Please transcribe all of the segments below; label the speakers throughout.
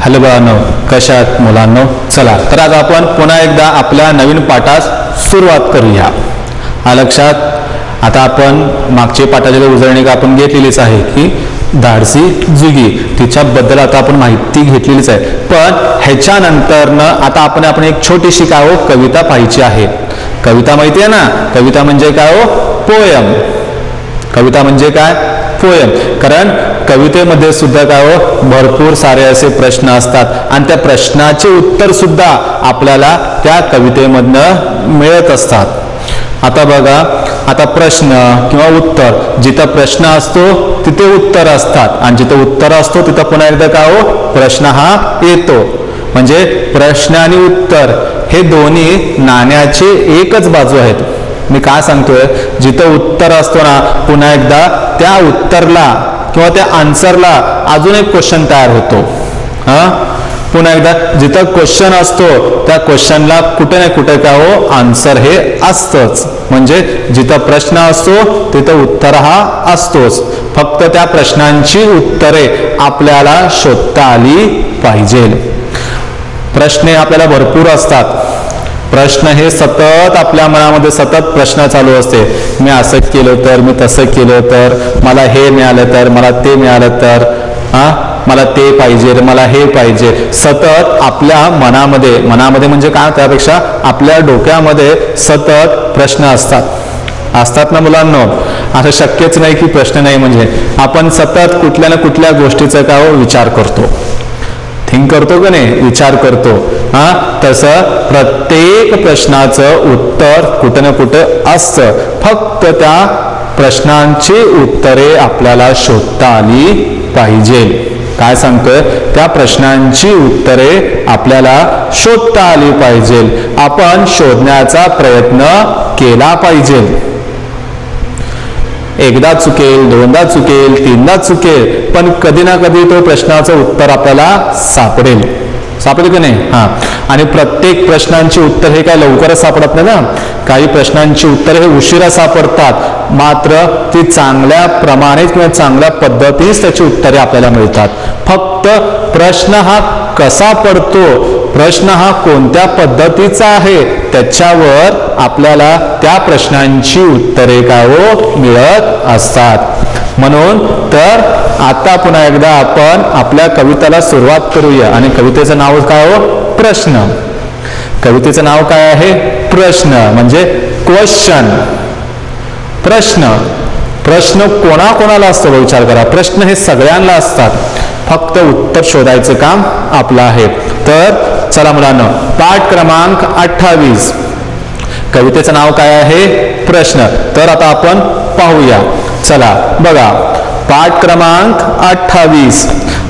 Speaker 1: Hello बाळांनो, कशात मुलांनो? चला तर आज आपण पुन्हा एकदा आपल्या नवीन पाठास सुरुवात करूया. लक्षात आता आपण मागचे पाठाची उजळणी आपण घेतलेलीच आहे की धाडसी जुगी, तिच्याबद्दल आता आपण माहिती घेतलेलीच आहे. पण ह्याच्यानंतरनं आता आपण एक छोटीशी काय कविता पाहायची आहे. कविता माहिती आहे ना? कविता म्हणजे काय पोयम. कविता म्हणजे काय? पोयम. कारण कवितेमध्ये सुद्धा काय भरपूर सारे असे प्रश्न असतात आणि त्या प्रश्नाचे उत्तर सुद्धा आपल्याला त्या कवितेमधनं मिळत असतात. आता बघा, आता प्रश्न किंवा उत्तर, जिथं प्रश्न असतो तिथे उत्तर असतात आणि जिथं उत्तर असतो तिथं पुन्हा एकदा काय प्रश्न हा येतो. म्हणजे प्रश्न आणि उत्तर हे दोन्ही नाण्याचे एकच बाजू आहेत. मी काय सांगतोय, जिथं उत्तर असतो ना पुन्हा एकदा त्या उत्तरला किंवा त्या आन्सरला अजून एक क्वेश्चन तयार होतो. पुन्हा एकदा जिथं क्वेश्चन असतो त्या क्वेश्चनला कुठे ना कुठे काय आन्सर हे असतंच. म्हणजे जिथं प्रश्न असतो तिथं उत्तर हा असतोच. फक्त त्या प्रश्नांची उत्तरे आपल्याला शोधता आली पाहिजे. प्रश्न आपल्याला भरपूर असतात. प्रश्न हे सतत आपल्या मनामध्ये सतत प्रश्न चालू असते. मी असं केलं तर, मी तसं केलं तर, मला हे मिळालं तर, मला ते मिळालं तर, मला ते पाहिजे, मला हे पाहिजे. सतत आपल्या मनामध्ये म्हणजे काय, त्यापेक्षा आपल्या डोक्यामध्ये सतत प्रश्न असतात ना मुलांनो. असं शक्यच नाही की प्रश्न नाही. म्हणजे आपण सतत कुठल्या ना कुठल्या गोष्टीचा काय विचार करतो, थिंक करतो का नाही, विचार करतो. तसं प्रत्येक प्रश्नाचं उत्तर कुठं ना कुठं असतं. फक्त त्या प्रश्नांची उत्तरे आपल्याला शोधता आली पाहिजे. काय सांगतोय, त्या प्रश्नांची उत्तरे आपल्याला शोधता आली पाहिजे. आपण शोधण्याचा प्रयत्न केला पाहिजे. एकदा चुकेल, दोनदा चुकेल, तीनदा चुकेल, पण कधी ना कधी तो प्रश्नाचं उत्तर आपल्याला सापडेल का नाही? आणि प्रत्येक प्रश्नांची उत्तर हे काय लवकरच सापडत नाही ना. काही प्रश्नांची उत्तर हे उशिरा सापडतात, मात्र ती चांगल्या प्रमाणे किंवा चांगल्या पद्धतीनेच त्याची उत्तरे आपल्याला मिळतात. फक्त प्रश्न हा कसा पडतो, प्रश्न हा कोणत्या पद्धतीचा आहे, त्याच्यावर आपल्याला त्या प्रश्नांची उत्तरे काय मिळत असतात. म्हणून तर आता पुन्हा एकदा आपण आपल्या कवितेला सुरुवात करूया. आणि कवितेचं नाव काय प्रश्न. कवितेचं नाव काय आहे? प्रश्न. म्हणजे क्वेश्चन. प्रश्न कोणाकोणाला असतो विचार करा. प्रश्न हे सगळ्यांना असतात. फक्त उत्तर शोधायचं काम आपलं आहे. तर चला मुलांनो, पाठ क्रमांक 28, कवितेचं नाव काय आहे? प्रश्न. तर आता आपण पाहूया. चला बघा, पाठ क्रमांक 28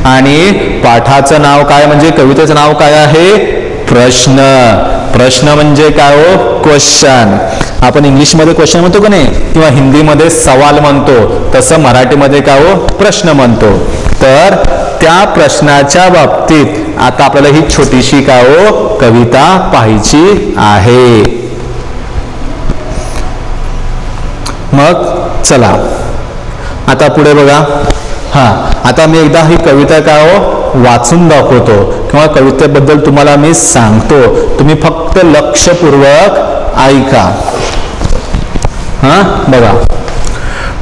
Speaker 1: आणि पाठाचं नाव काय, म्हणजे कवितेचं नाव काय आहे? प्रश्न. प्रश्न म्हणजे काय क्वेश्चन. आपण इंग्लिशमध्ये क्वेश्चन म्हणतो का नाही, किंवा हिंदीमध्ये सवाल म्हणतो, तसं मराठीमध्ये काय प्रश्न म्हणतो. तर त्या प्रश्नाच्या बाबतीत आता आपल्याला ही छोटीशी काय कविता पाहायची आहे. मग चला आता पुढे बघा. आता मी एकदा ही कविता काय वाचून दाखवतो किंवा कवितेबद्दल तुम्हाला मी सांगतो. तुम्ही फक्त लक्षपूर्वक ऐका. बघा,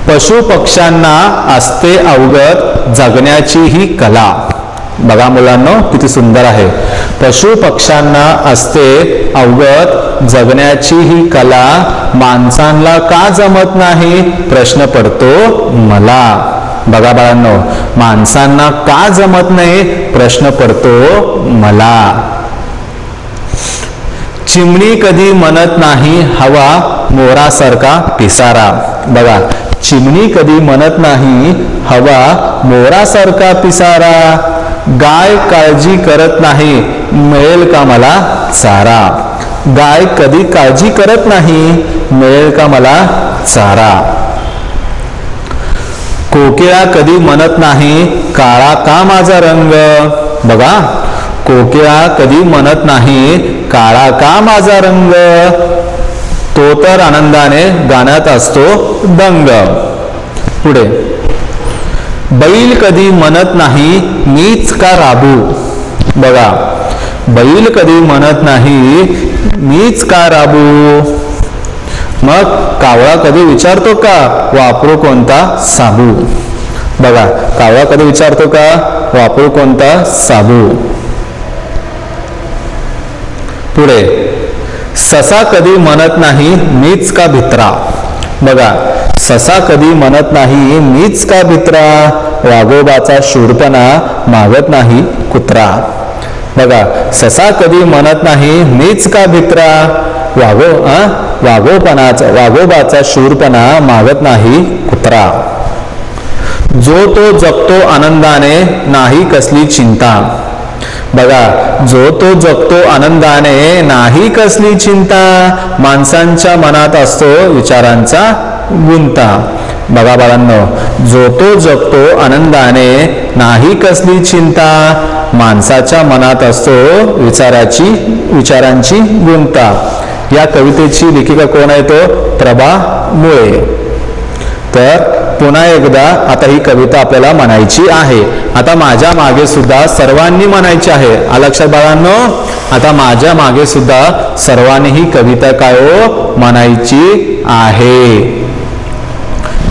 Speaker 1: पशु पक्ष्यांना असते अवगत जगण्याची ही कला. बघा मुलांनो, किती सुंदर आहे. पशु पक्ष्यांना असते अवगत जगण्याची ही कला, माणसांना का जमत नाही प्रश्न पडतो मला. बघा बाळांनो, माणसांना का जमत नाही प्रश्न पडतो मला. चिमणी कधी म्हणत नाही हवा मोरासारखा पिसारा. बघा, चिमणी कधी म्हणत नाही हवा मोरासारखा पिसारा. गाय काळजी करत नाही मिळेल का मला चारा. गाय कधी काळजी करत नाही मिळेल का मला चारा. कोकिळा कधी म्हणत नाही काळा का माझा रंग. बघा, कोकिळा कधी म्हणत नाही काळा का माझा रंग. तो तर आनंदाने गाण्यात असतो दंग. पुढे, बैल कधी म्हणत नाही मीच का राबू. बघा, बैल कधी म्हणत नाही मीच का राबू. मग कावळा कधी विचारतो का वापरू कोणता साबू. बघा, कावळा कधी विचारतो का वापरू कोणता साबू. पुढे, ससा कधी म्हणत नाही मीच का भित्रा. बघा, ससा कधी म्हणत नाही मीच का भित्रा. वाघोबाचा शूरपणा मागत नाही कुत्रा. बघा, ससा कधी म्हणत नाही मीच का भित्रा. वाघोबाचा शूरपणा मागत नाही कुत्रा. जो तो जगतो आनंदाने नाही कसली चिंता. बघा, जो तो जगतो आनंदाने नाही कसली चिंता. माणसांच्या मनात असतो विचारांचा गुंता. बघा बाळांनो, जो तो जगतो आनंदाने नाही कसली चिंता. माणसाच्या मनात असतो विचारांची गुंता. या कवितेची लेखिका कोण आहे तो प्रभा मुळे. तर पुन्हा एकदा आता ही कविता आपल्याला म्हणायची आहे. आता माझ्या मागे सुद्धा सर्वांनी म्हणायची आहे. लक्षात बाळांनो, आता माझ्या मागे सुद्धा सर्वांनी ही कविता काय हो म्हणायची आहे.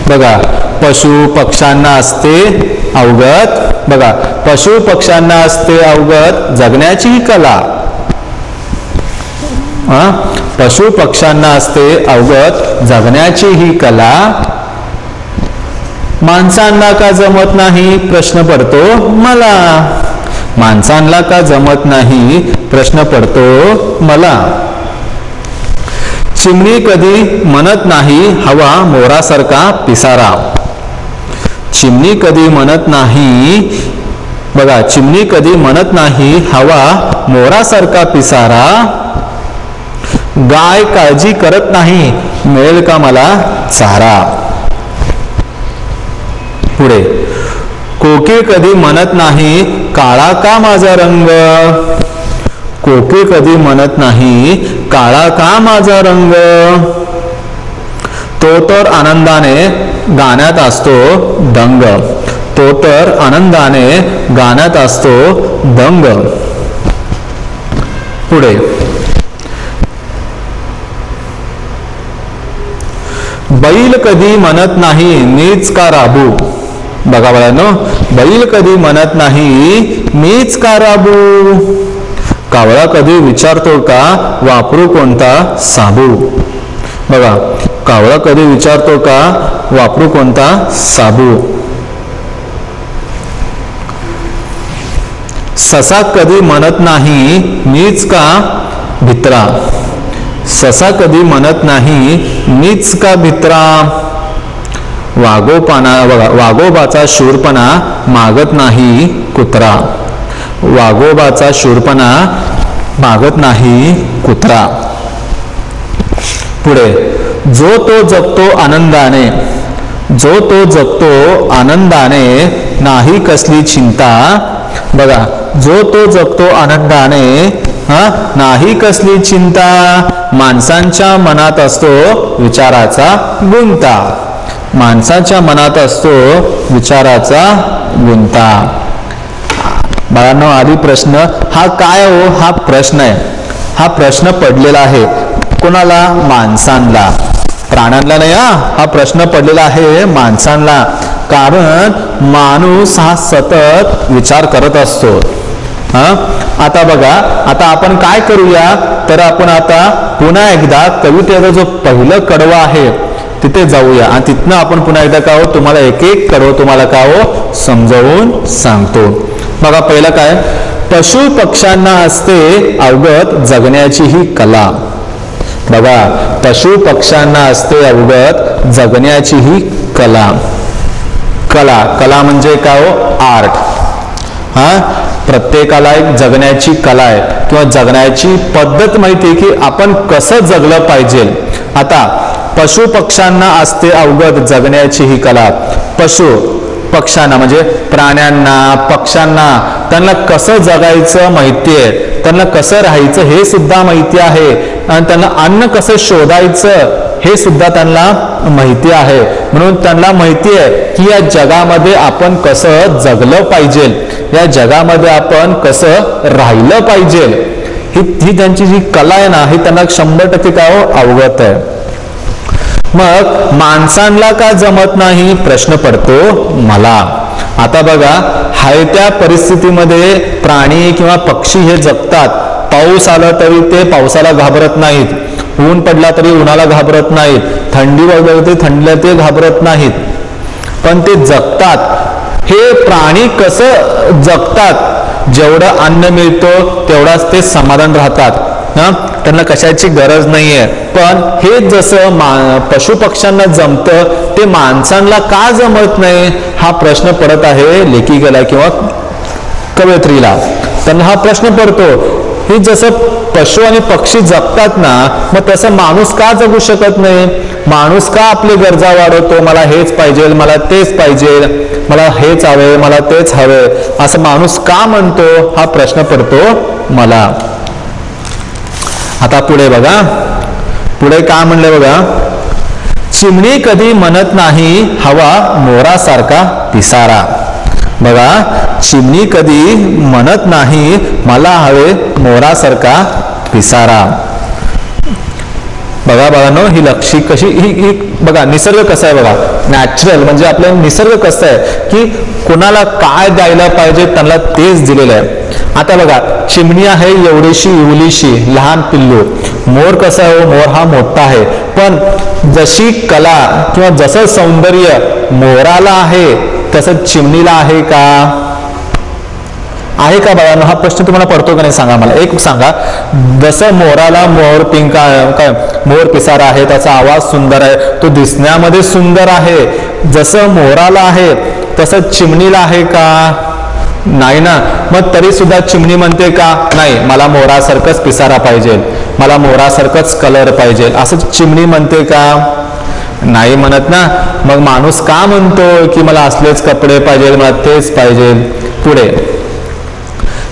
Speaker 1: बघा, पशु पक्ष्यांना असते अवगत. बघा, पशु पक्ष्यांना असते अवगत जगण्याची ही कला. पशु पक्ष्यांना असते अवगत जगण्याची ही कला. माणसांना का जमत नाही प्रश्न पडतो मला. माणसांना का जमत नाही प्रश्न पडतो मला. चिमणी कधी म्हणत नाही हवा मोरासारखा पिसारा. चिमणी कधी म्हणत नाही. बघा, चिमणी कधी म्हणत नाही हवा मोरासारखा पिसारा. गाय काळजी करत नाही मिळेल का मला चारा. पुढे, कोकिळ कधी म्हणत नाही काळा का माझा रंग. कोकिळ कधी म्हणत नाही काळा का माझा रंग. तो तर आनंदाने गाण्यात असतो दंग. तो तर आनंदाने गाण्यात असतो दंग. पुढे, बैल कधी म्हणत नाही मीच का राबू. बघा बाळांनो, बैल कधी म्हणत नाही मीच का राबू. कावळा कधी विचारतो का वापरू कोणता साबू. बघा, कावळा कधी विचारतो का वापरू कोणता साबू. ससा कधी म्हणत नाही मीच का भित्रा. ससा कधी म्हणत नाही मीच का भित्रा. वाघोबाचा शूरपणा मागत नाही कुत्रा. वाघोबाचा शूरपणा मागत नाही कुत्रा. पुढे, जो तो जगतो आनंदाने. जो तो जगतो आनंदाने नाही कसली चिंता. बघा, जो तो जगतो आनंदाने नाही कसली चिंता. माणसांच्या मनात असतो विचाराचा गुंता. माणसाच्या मनात असतो विचाराचा गुंता. बाळांनो, आधी प्रश्न हा काय हो. हा प्रश्न आहे. हा प्रश्न पडलेला आहे कोणाला. माणसांना. प्राण्यांना नाही. हा प्रश्न पडलेला आहे माणसांना. कारण माणूस हा सतत विचार करत असतो. आता बघा, आता आपण काय करूया तर आपण आता पुन्हा एकदा कवितेचा जो पहिलं कडवं आहे तिथे जाऊया आणि तिथनं आपण पुन्हा एकदा का हो तुम्हाला एक एक कडवं तुम्हाला का हो समजावून सांगतो. बघा, पहिलं काय, पशु पक्ष्यांना असते अवगत जगण्याची ही कला. बघा, पशु पक्ष्यांना असते अवगत जगण्याची ही कला. कला, कला म्हणजे काय हो आर्ट. प्रत्येकाला एक जगण्याची कला आहे किंवा जगण्याची पद्धत माहिती आहे की आपण कसं जगलं पाहिजे. आता पशु पक्ष्यांना असते अवगत जगण्याची ही कला. पशु पक्ष्यांना म्हणजे प्राण्यांना पक्ष्यांना त्यांना कसं जगायचं माहिती आहे. त्यांना कसं राहायचं हे सुद्धा माहिती आहे आणि त्यांना अन्न कसं शोधायचं हे सुद्धा त्यांना माहिती आहे. म्हणून त्यांना माहिती आहे की या जगामध्ये आपण कसं जगलं पाहिजे, या जगामध्ये आपण कसं राहिलं पाहिजे, ही त्यांची जी कला आहे ना, ही त्यांना 100% काय अवगत आहे. मग माणसांना का जमत नाही प्रश्न पडतो मला. आता बघा, हाय त्या परिस्थितीमध्ये प्राणी किंवा पक्षी हे जगतात. पाऊस आला तरी ते पावसाला घाबरत नाहीत, ऊन पडला तरी उन्हाला घाबरत नाहीत, थंडी वाजली तरी थंडीला ते घाबरत नाहीत, पण ते जगतात. हे प्राणी कसं जगतात, जेवढं अन्न मिळतं तेवढाच ते समाधान राहतात, त्यांना कशाची गरज नाहीये. पण हे जसं पशु पक्ष्यांना जमतं ते माणसांना का जमत नाही, हा प्रश्न पडत आहे लेखिकेला किंवा कवयित्रीला. त्यांना हा प्रश्न पडतो, हे जसं पशु आणि पक्षी जगतात ना, मग तसं माणूस का जगू शकत नाही. माणूस का आपली गरजा वाढवतो, मला हेच पाहिजे, मला तेच पाहिजे, मला हेच हवे, मला तेच हवे, असं माणूस का म्हणतो, हा प्रश्न पडतो मला. आता पुढे बघा, पुढे काय म्हणले बघा, चिमणी कधी म्हणत नाही हवा मोरासारखा पिसारा. बघा, चिमणी कधी म्हणत नाही मला हवे मोरासारखा पिसारा. बघा बघा ही लक्षी कशी ही बघा, निसर्ग कसा आहे बघा, नॅचरल म्हणजे आपलं निसर्ग कसं आहे की कोणाला काय द्यायला पाहिजे त्यांना तेच दिलेलं आहे. आता बघा, चिमणी आहे एवढीशी इवलीशी लहान पिल्लू, मोर कसा आहे, मोर हा मोठा आहे, पण जशी कला किंवा जसं सौंदर्य मोराला आहे तसं चिमणीला आहे का, आहे का बघा. हा प्रश्न तुम्हाला पडतो का नाही सांगा मला, एक सांगा. जसं मोराला मोर पिंका काय मोर पिसारा आहे, त्याचा आवाज सुंदर आहे, तो दिसण्यामध्ये सुंदर आहे, जसं मोराला आहे तसं चिमणीला आहे का, नाही ना. मग तरी सुद्धा चिमणी म्हणते का, नाही मला मोरासारखंच पिसारा पाहिजे, मला मोरासारखंच कलर पाहिजे, असं चिमणी म्हणते का, नाही म्हणत ना. मग माणूस का म्हणतो की मला असलेच कपडे पाहिजे, मला तेच पाहिजे. पुढे,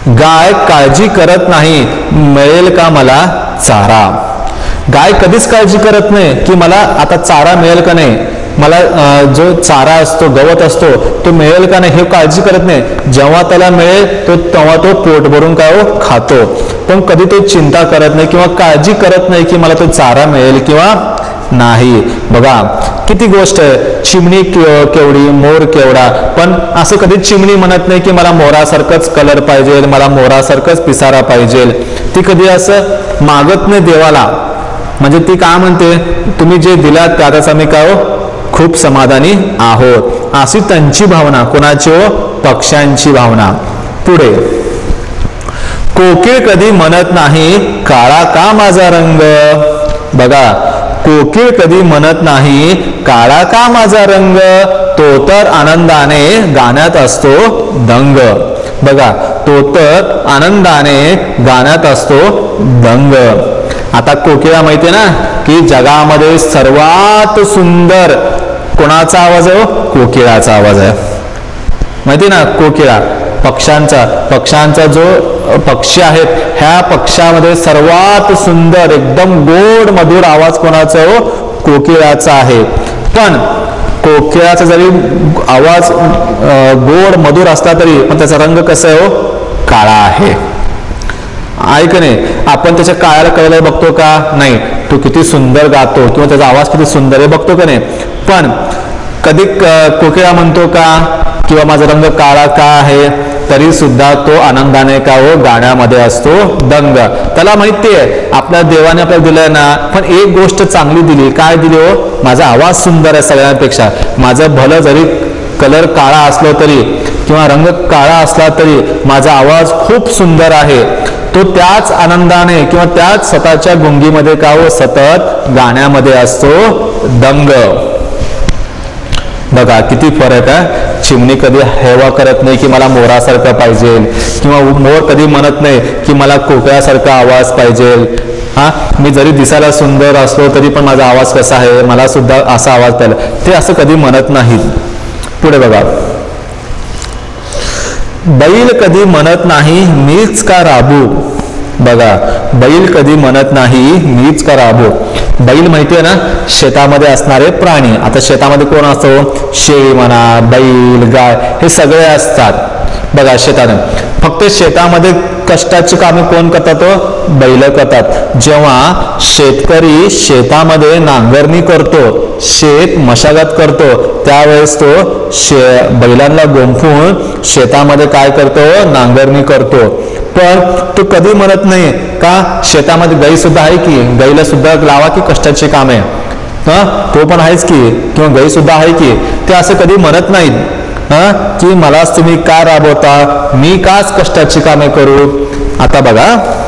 Speaker 1: गाय काळजी करत नाही मिळेल का मला चारा. गाय कधीच काळजी करत नाही की मला आता चारा मिळेल का नाही, मला जो चारा असतो गवत असतो तो मिळेल का नाही, हे काळजी करत नाही. जेव्हा त्याला मिळेल तो तेव्हा तो पोट भरून काय खातो, पण कधी तो चिंता करत नाही किंवा काळजी करत नाही की मला तो चारा मिळेल किंवा नाही. बघा किती गोष्ट आहे, चिमणी केवढी मोर केवढा, पण असं कधी चिमणी म्हणत नाही की मला मोरासारखंच कलर पाहिजे, मला मोरासारखंच पिसारा पाहिजे. ती कधी असं मागत नाही देवाला. म्हणजे ती काय म्हणते, तुम्ही जे दिलात त्यातच आम्ही काय खूप समाधानी आहोत, अशी त्यांची भावना. कोणाची पक्ष्यांची भावना. पुढे, कोकिळ कधी म्हणत नाही काळा का माझा रंग. बघा, कोकिळ कधी म्हणत नाही काळा का माझा रंग, तो तर आनंदाने गाण्यात असतो दंग. बघा, तो तर आनंदाने गाण्यात असतो दंग. आता कोकिळा माहितीये ना की जगामध्ये सर्वात सुंदर कोणाचा आवाज आहे, कोकिळाचा आवाज आहे, माहिती ना. कोकिळा पक्ष्यांचा जो पक्षी आहेत, ह्या पक्ष्यामध्ये सर्वात सुंदर एकदम गोड मधुर आवाज कोणाचा कोकिळाचा आहे. पण कोकिळाचा जरी आवाज गोड मधुर असला तरी पण त्याचा रंग कसा आहे काळा आहे. ऐक नाही, आपण त्याच्या काळाला कळायला बघतो का नाही, तो किती सुंदर गातो किंवा त्याचा आवाज किती सुंदर आहे बघतो का नाही. पण कधी कोकिळा म्हणतो का किंवा माझा रंग काळा का आहे, तरी सुद्धा तो आनंदाने का गाण्यामध्ये असतो दंग. त्याला माहितीये आपल्या देवाने आपल्याला दिलंय ना, पण एक गोष्ट चांगली दिली, काय दिली माझा आवाज सुंदर आहे सगळ्यांपेक्षा, माझं भलं जरी कलर काळा असलो तरी किंवा रंग काळा असला तरी माझा आवाज खूप सुंदर आहे. तो त्याच आनंदाने किंवा त्याच स्वतःच्या गुंगीमध्ये का सतत गाण्यामध्ये असतो दंग. बघा किती फरक आहे. चिमणी कधी हेवा करत नाही की मला मोरासारखं पाहिजे, किंवा मोर कधी म्हणत नाही की मला कोकिळासारखा आवाज पाहिजे. मी जरी दिसायला सुंदर असलो तरी पण माझा आवाज कसा आहे, मला सुद्धा असा आवाज पाहिजे, ते असं कधी म्हणत नाहीत. पुढे बघा, बैल कधी म्हणत नाही मीच का राबू. बघा, बैल कधी म्हणत नाही मीच का राबो. बैल माहितीये ना, शेतामध्ये असणारे प्राणी. आता शेतामध्ये कोण असतो, शेळी म्हणा, बैल, गाय, हे सगळे असतात. बघा, शेतात फक्त शेतामध्ये कष्टाची कामे कोण करतात, बैल करतात. जेव्हा शेतकरी शेतामध्ये नांगरणी करतो, शेत मशागत करतो, त्यावेळेस तो बैलांना गुंफून शेतामध्ये काय करतो, नांगरणी करतो. पण तो कधी म्हणत नाही का शेतामध्ये गाई सुद्धा आहे की, गाईला सुद्धा लावा की कष्टाची कामे, तो पण आहेच की, किंवा गाई सुद्धा आहे की, ते असं कधी म्हणत नाहीत की मलाच तुम्ही का राबवता, मी काच कष्टाची कामे करू. आता बघा,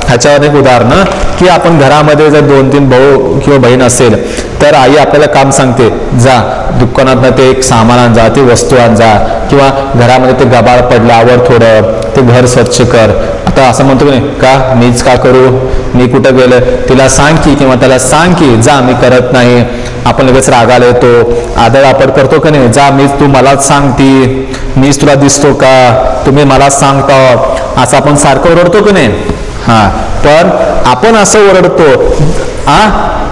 Speaker 1: ह्याच्यावर एक उदाहरण की आपण घरामध्ये जर 2-3 भाऊ किंवा बहीण असेल तर आई आपल्याला काम सांगते, जा दुकानात ते एक सामान आण जा, ते वस्तू आण जा, किंवा घरामध्ये ते गबाळ पडल्यावर थोडं ते घर स्वच्छ कर. आता असं म्हणतो की नाही का, मीच का करू, मी कुठं गेलं, तिला सांग की, किंवा त्याला सांग की जा, मी करत नाही. आपण लगेच रागाला येतो, आदळआपट करतो का नाही, जा मीच, तू मलाच सांगती, मीच तुला दिसतो का, तुम्ही मलाच सांगता, असं आपण सारखं ओरडतो की नाही. पण आपण असं ओरडतो,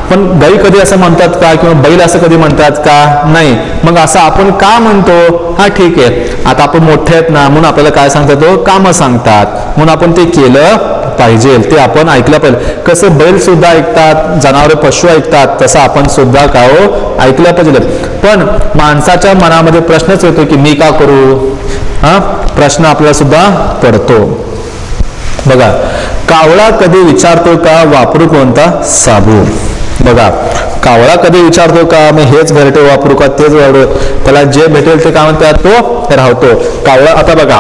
Speaker 1: पण गाई कधी असं म्हणतात का, किंवा बैल असं कधी म्हणतात का, नाही. मग असं आपण का म्हणतो, ठीक आहे, आता आपण मोठे आहेत ना, म्हणून आपल्याला काय सांगतात, कामं सांगतात, म्हणून आपण ते केलं पाहिजे, ते आपण ऐकलं पाहिजे. कसं बैल सुद्धा ऐकतात, जनावरे पशु ऐकतात, तसं आपण सुद्धा काय ऐकलं पाहिजे. पण माणसाच्या मनामध्ये प्रश्नच येतो की मी का करू, प्रश्न आपल्याला सुद्धा पडतो. बघा, कावळा कधी विचारतो का वापरू कोणता साबू. बघा, कावळा कधी विचारतो का मी हेच घरटे वापरू का तेच वापरू, त्याला जे भेटेल ते काय म्हणतात तो राहतो. कावळा, आता बघा,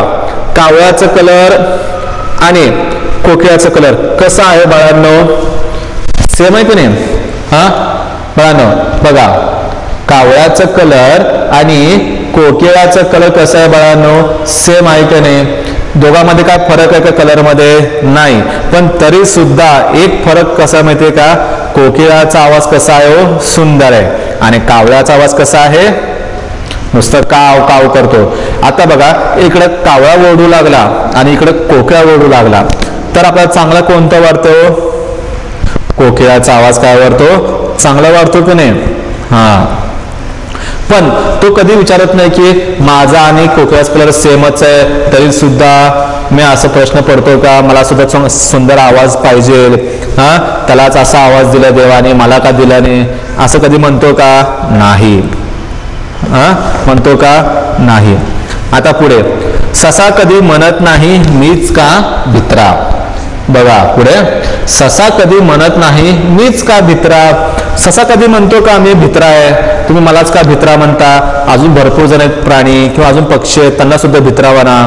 Speaker 1: कावळ्याचं कलर आणि कोकिळाचं कलर कसा आहे बाळांनो, सेम आहे की नाही. बाळांनो बघा, कावळ्याचं कलर आणि कोकिळाचं कलर कसं आहे बाळांनो, सेम आहे की नाही. दोघांमध्ये काय फरक आहे का कलर मध्ये, नाही. पण तरी सुद्धा एक फरक कसा माहितीये का, कोकिळाचा आवाज कसा आहे, सुंदर आहे, आणि कावळ्याचा आवाज कसा आहे, नुसतं काव काव करतो. आता बघा, इकडे कावळा ओरडू लागला आणि इकडे कोकिळा ओरडू लागला, तर आपल्याला चांगला कोणता वाटतो, कोकिळाचा आवाज काय वाटतो, चांगला वाटतो की नाही. पण तो कधी विचारत नाही की माझा आणि कोकिळाचा कलर सेमच आहे, तरी सुद्धा मी असं प्रश्न पडतो का, मला सुद्धा सुंदर आवाज पाहिजे, त्यालाच असा आवाज दिला देवाने, मला का दिला नाही, असं कधी म्हणतो का, नाही. म्हणतो का, नाही. आता पुढे, ससा कधी म्हणत नाही मीच का भित्रा. बघा पुढे, ससा कधी म्हणत नाही मीच का भित्रा. ससा कधी म्हणतो का मी भित्रा आहे, तुम्ही मलाच का भित्रा म्हणता. अजून भरपूर जण आहेत प्राणी किंवा अजून पक्षी आहेत, त्यांना सुद्धा भित्रा म्हणा,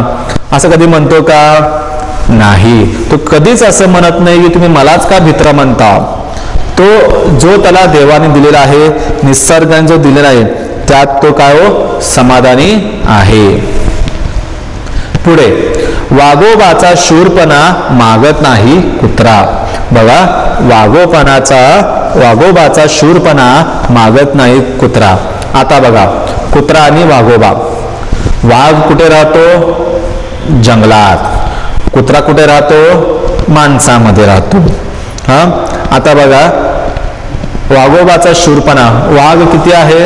Speaker 1: असं कधी म्हणतो का, नाही. तो कधीच असं म्हणत नाही की तुम्ही मलाच का भित्रा म्हणता. तो जो त्याला देवाने दिलेला आहे, निसर्गाने जो दिलेला आहे, त्यात तो काय समाधानी आहे. पुढे, वाघोबाचा शूरपणा मागत नाही कुत्रा. बघा, वाघोबाचा शूरपणा मागत नाही कुत्रा. आता बघा, कुत्रा आणि वाघोबा. वाघ कुठे राहतो, जंगलात. कुत्रा कुठे राहतो, माणसामध्ये राहतो. आता बघा, वाघोबाचा शूरपणा, वाघ किती आहे,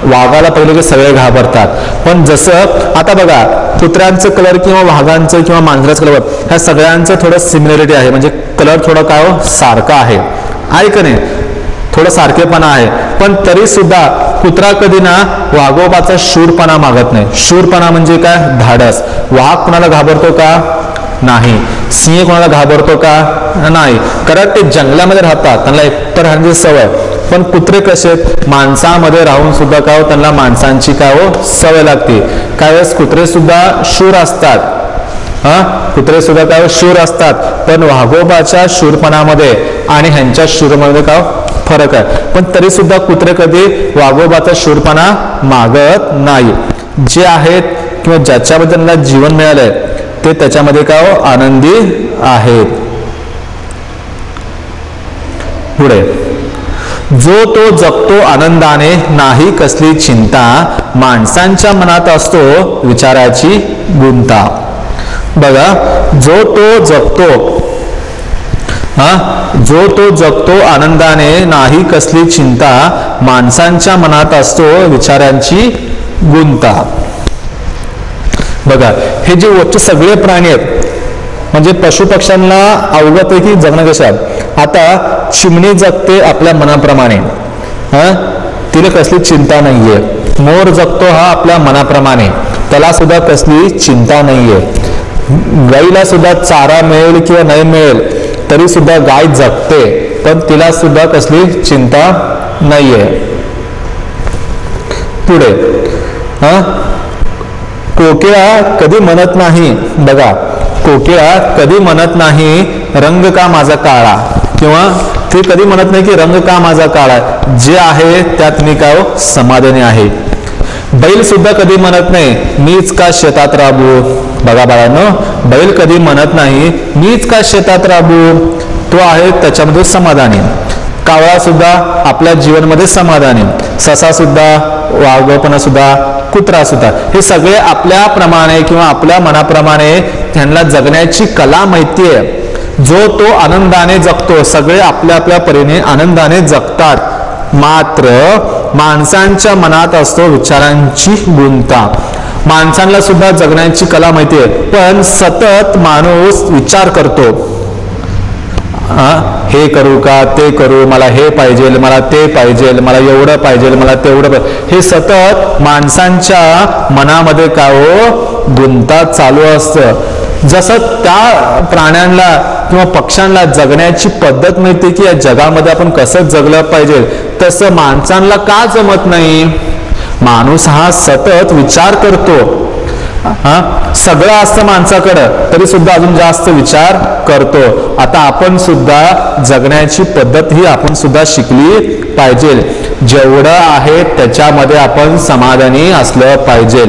Speaker 1: वाघाला पहिले की सगळे घाबरतात. पण जसं आता बघा, कुत्र्यांचं कलर किंवा वाघांचं किंवा मांजराचं कलर, ह्या सगळ्यांचं थोडं सिमिलरिटी आहे, म्हणजे कलर थोडं काय सारखा आहे का नाही, थोडं सारखेपणा आहे. पण तरी सुद्धा कुत्रा कधी ना वाघोबाचा शूरपणा मागत नाही. शूरपणा म्हणजे काय, धाडस. वाघ कोणाला घाबरतो का, नाही. सिंह कोणाला घाबरतो का, नाही, कारण ते जंगलामध्ये राहतात, त्यांना एकटं राहण्याची सवय. पण कुत्रे कसे, माणसामध्ये राहून सुद्धा काय त्यांना माणसांची काय सवय लागते. काय वेळेस कुत्रे सुद्धा शूर असतात, कुत्रे सुद्धा काय शूर असतात. पण वाघोबाच्या शूरपणामध्ये आणि ह्यांच्या शूरपणामध्ये काय फरक आहे. पण तरी सुद्धा कुत्रे कधी वाघोबाचा शूरपणा मागत नाही. जे आहेत किंवा ज्याच्याबद्दल त्यांना जीवन मिळालंय ते त्याच्यामध्ये काय आनंदी आहेत. पुढे, जो तो जगतो आनंदाने, नाही कसली चिंता, माणसांच्या मनात असतो विचाराची गुंता. बघा, जो तो जगतो जो तो जगतो आनंदाने, नाही कसली चिंता, माणसांच्या मनात असतो विचारांची गुंता. बघा, हे जे वरचे सगळे प्राणी आहेत म्हणजे पशु पक्ष्यांना अवगत आहे की जगणं कशा. आता चिमणी जगते आपल्या मनाप्रमाणे, तिला कसली चिंता नाहीये. मोर जगतो हा आपल्या मनाप्रमाणे, त्याला सुद्धा कसली चिंता नाहीये. गाईला सुद्धा चारा मिळेल किंवा नाही मिळेल तरी सुद्धा गाय जगते, पण तिला सुद्धा कसली चिंता नाहीये. पुढे कोकिळा कधी म्हणत नाही. बघा, कोकिळा कधी म्हणत नाही रंग का माझा काळा, किंवा ती कधी म्हणत नाही की रंग का माझा काळा, जे आहे त्यात मी काय समाधानी आहे. बैल सुद्धा कधी म्हणत नाही मीच का शेतात राबू. बघा बाळांनो, बैल कधी म्हणत नाही मीच का शेतात राबू, तो आहे त्याच्यामध्ये समाधानी. कावळा सुद्धा आपल्या जीवनामध्ये समाधानी, ससा सुद्धा, वाघोपणा सुद्धा, कुत्रा सुद्धा, हे सगळे आपल्या प्रमाणे किंवा आपल्या मनाप्रमाणे त्यांना जगण्याची कला माहिती आहे. जो तो आनंदाने जगतो, सगळे आपल्या आपल्या परीने आनंदाने जगतात. मात्र माणसांच्या मनात असतो विचारांची गुंता. माणसांना सुद्धा जगण्याची कला माहिती आहे, पण सतत माणूस विचार करतो, हे करू का ते करू, मला हे पाहिजे, मला ते पाहिजे, मला एवढं पाहिजे, मला तेवढं पाहिजे, हे सतत माणसांच्या मनामध्ये काय गुंता चालू असतं. जसं त्या प्राण्यांना किंवा पक्ष्यांना जगण्याची पद्धत माहिती की या जगामध्ये आपण कसं जगलं पाहिजे, तसं माणसांना का जमत नाही. माणूस हा सतत विचार करतो. सगळं असतं माणसाकडं तरी सुद्धा अजून जास्त विचार करतो. आता आपण सुद्धा जगण्याची पद्धत ही आपण सुद्धा शिकली पाहिजे. जेवढं आहे त्याच्यामध्ये आपण समाधानी असलं पाहिजे.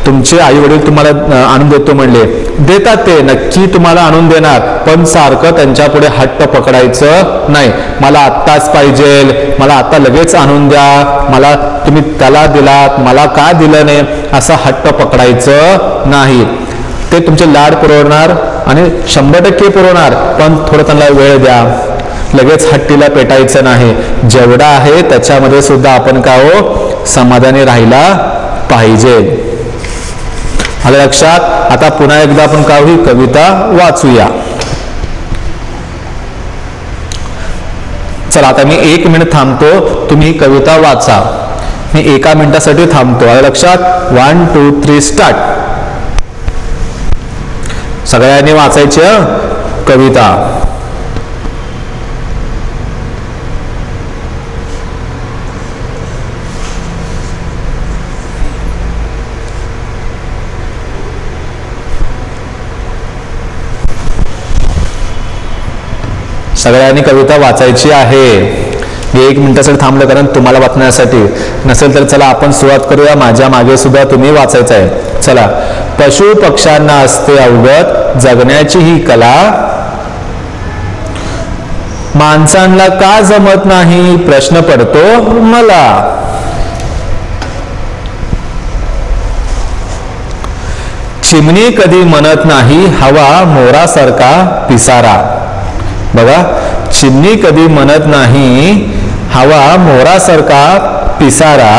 Speaker 1: तुमचे आई वडील तुम्हाला आणून देतो म्हणले, देतात, ते नक्की तुम्हाला आणून देणार, पण सारखं त्यांच्या पुढे हट्ट पकडायचं नाही. मला आत्ताच पाहिजे, मला आता लगेच आणून द्या, मला तुम्ही त्याला दिलात मला का दिलं नाही, असा हट्ट पकडायचं नाही. ते तुमचे लाड पुरवणार आणि 100% पुरवणार, पण थोडं त्यांना वेळ द्या. लगेच हट्टीला पेटायचं नाही. जेवढा आहे त्याच्यामध्ये सुद्धा आपण का समाधानी राहायला पाहिजे. आलं लक्षात. आता पुन्हा एकदा आपण का ही कविता वाचूया. चला, आता मी 1 मिनिट थांबतो, तुम्ही ही कविता वाचा. मी 1 मिनिटासाठी थांबतो. आलं लक्षात. 1 2 3 स्टार्ट. सगळ्यांनी वाचायची कविता. सगळ्यांनी कविता वाचायची आहे. मी 1 मिनिटासाठी थांबलं कारण तुम्हाला वाचण्यासाठी. नसेल तर चला आपण सुरुवात करूया. माझ्या मागे सुद्धा तुम्ही वाचायचं आहे. चला. पशु पक्ष्यांना असते अवगत जगण्याची ही कला, माणसांना का जमत नाही प्रश्न पडतो मला. चिमणी कधी म्हणत नाही हवा मोरासारखा पिसारा. बघा, चिमणी कधी म्हणत नाही हवा मोरासारखा पिसारा.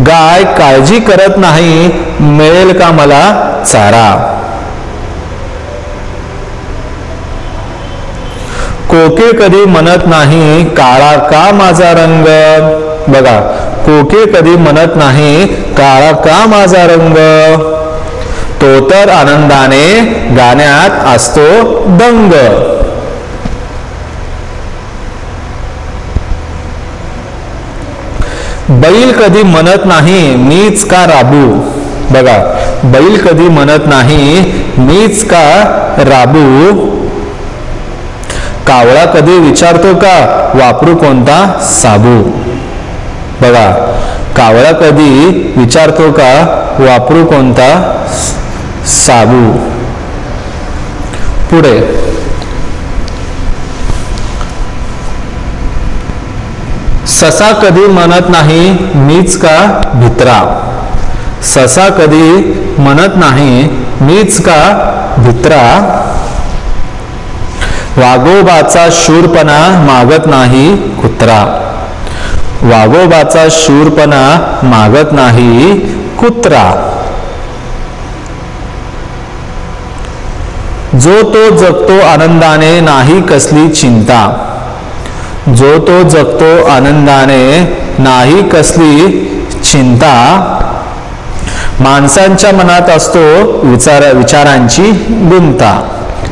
Speaker 1: गाय काळजी करत नाही मिळेल का मला चारा. कोकिळ कधी म्हणत नाही काळा का माझा रंग. बघा, कोकिळ कधी म्हणत नाही काळा का माझा रंग. तो तर आनंदाने गाण्यात असतो दंग. बैल कधी म्हणत नाही मीच का राबू. बघा, बैल कधी म्हणत नाही मीच का राबू. कावळा कधी विचारतो का वापरू कोणता साबू. बघा, कावळा कधी विचारतो का वापरू कोणता साबू. पुढे ससा कधी म्हणत नाही मीच का भित्रा. ससा कधी म्हणत नाही मीच का भित्रा. वाघोबाचा शूरपणा मागत नाही कुत्रा. वाघोबाचा शूरपणा मागत नाही कुत्रा. जो तो जगतो आनंदाने नाही कसली चिंता. जो तो जगतो आनंदाने नाही कसली चिंता. माणसांच्या मनात असतो विचारांची गुंता.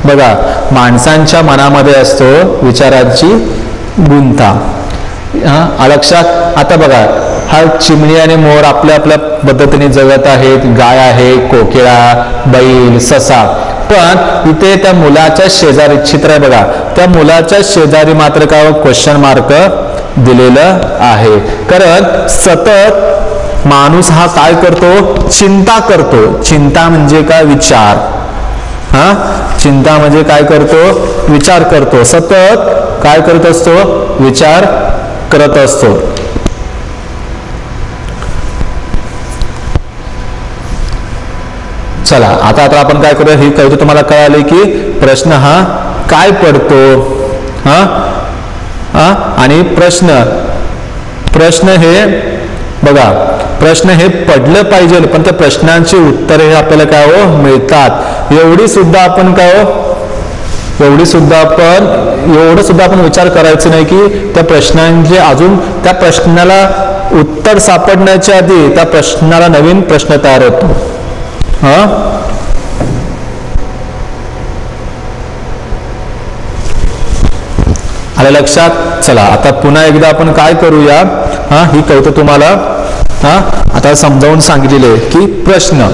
Speaker 1: बघा, माणसांच्या मनामध्ये असतो विचारांची गुंता. लक्षात. आता बघा, हा चिमणी आणि मोर आपल्या आपल्या पद्धतीने जगत आहेत. गाय आहे, कोकिळा, बैल, ससा. पण इथे त्या मुलाच्या शेजारी चित्र आहे बघा, त्या मुलाच्या शेजारी मात्र काय क्वेश्चन मार्क दिलेलं आहे. कारण सतत माणूस हा काय करतो, चिंता करतो. चिंता म्हणजे काय, विचार. चिंता म्हणजे काय करतो, विचार करतो. सतत काय करत असतो, विचार करत असतो. चला, आता आपण काय करूया, ही कविता तुम्हाला कळाली की प्रश्न हा काय पडतो. आणि प्रश्न हे बघा, प्रश्न हे पडलं पाहिजे, पण त्या प्रश्नांची उत्तरे हे आपल्याला काय मिळतात. एवढं सुद्धा आपण विचार करायचं नाही की त्या प्रश्नांचे अजून त्या प्रश्नाला उत्तर सापडण्याच्या आधी त्या प्रश्नाला नवीन प्रश्न तयार होतो. आलं लक्षात. चला, आता पुन्हा एकदा आपण काय करूया, ही कविता तुम्हाला आता समजावून सांगितलेली आहे की प्रश्न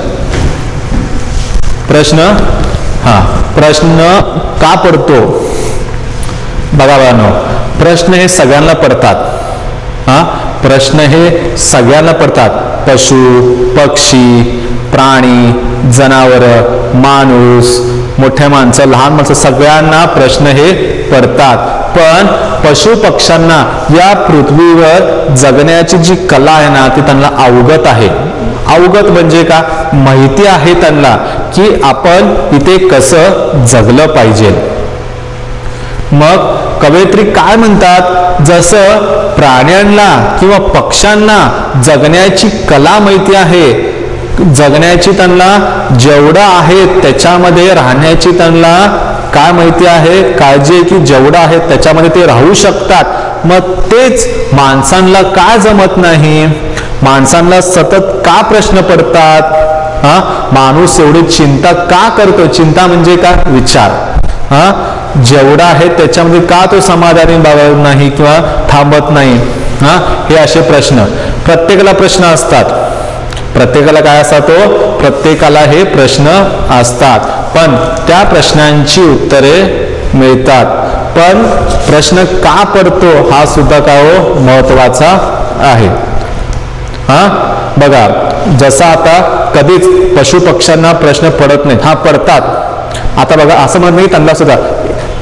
Speaker 1: का पडतो. बघा बाळांनो, प्रश्न हे सगळ्यांना पडतात. प्रश्न हे सगळ्यांना पडतात. पशु, पक्षी, प्राणी, जनावर, माणूस, मोठ्या माणसं, लहान माणसं, सगळ्यांना प्रश्न हे पडतात. पण पशु पक्ष्यांना या पृथ्वीवर जगण्याची जी कला आहे ना, ती त्यांना अवगत आहे. अवगत म्हणजे का, माहिती आहे त्यांना की आपण इथे कसं जगलं पाहिजे. मग कवयित्री काय म्हणतात, जसं प्राण्यांना किंवा पक्ष्यांना जगण्याची कला माहिती आहे, जगण्याची त्यांना जेवढं आहे त्याच्यामध्ये राहण्याची त्यांना काय माहिती आहे, काळजी आहे की जेवढं आहे त्याच्यामध्ये ते राहू शकतात. मग तेच माणसांना का जमत नाही, माणसांना सतत का प्रश्न पडतात, माणूस एवढी चिंता का करतो. चिंता म्हणजे का, विचार. जेवढा आहे त्याच्यामध्ये का तो समाधानी नाही किंवा थांबत नाही. हे असे प्रश्न प्रत्येकाला प्रश्न असतात. प्रत्येकाला काय असतात, प्रत्येकाला हे प्रश्न असतात. पण त्या प्रश्नांची उत्तरे मिळतात. पण प्रश्न का पडतो हा सुद्धा काय महत्वाचा आहे. बघा, जसा आता कधीच पशु पक्ष्यांना प्रश्न पडत नाही, पडतात. आता बघा, असं म्हणत नाही त्यांना सुद्धा,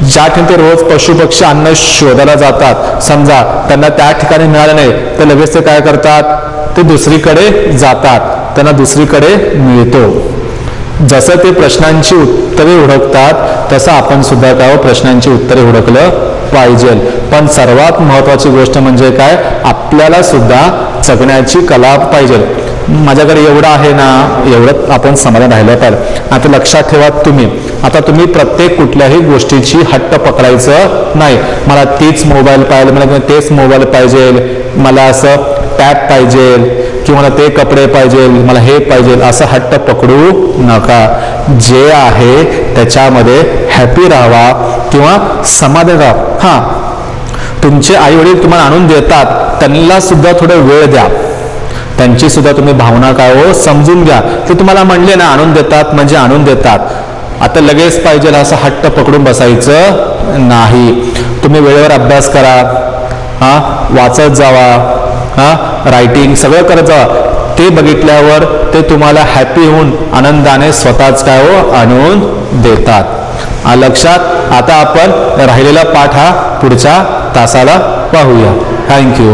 Speaker 1: ज्या ठिकाणी ते रोज पशु पक्षी अन्न शोधायला जातात, समजा त्यांना त्या ठिकाणी मिळालं नाही तर लगेच ते काय करतात, ते दुसरीकडे जातात, त्यांना दुसरीकडे मिळतो. जसं ते प्रश्नांची उत्तरे हुडकतात तसं आपण सुद्धा काय प्रश्नांची उत्तरे हुडकलं पाहिजे. पण सर्वात महत्वाची गोष्ट म्हणजे काय, आपल्याला सुद्धा जगण्याची कला पाहिजे. माझ्याकडे एवढं आहे ना, एवढं आपण समाधान राहिलं पाहिजे. आता लक्षात ठेवा, तुम्ही प्रत्येक कुठल्याही गोष्टीची हट्ट पकडायचं नाही. मला तीच मोबाईल पाहिजे, मला तेच मोबाईल पाहिजे, मला असं टॅब पाहिजे किंवा मला ते कपडे पाहिजे, मला हे पाहिजे, असं हट्ट पकडू नका. जे आहे त्याच्यामध्ये हॅपी राहावा किंवा समाधान राहा. तुमचे आई वडील तुम्हाला आणून देतात, त्यांना सुद्धा थोडं वेळ द्या, त्यांची सुद्धा तुम्ही भावना काय समजून घ्या. ते तुम्हाला म्हणले ना आणून देतात म्हणजे आणून देतात, आता लगेच पाहिजे असं हट्ट पकडून बसायचं नाही. तुम्ही वेळेवर अभ्यास करा, वाचत जावा, रायटिंग सगळं करत जावा. ते बघितल्यावर ते तुम्हाला हॅपी होऊन आनंदाने स्वतःच काय आणून देतात. लक्षात. आता आपण राहिलेला पाठ हा पुढच्या तासाला पाहूया. थँक्यू.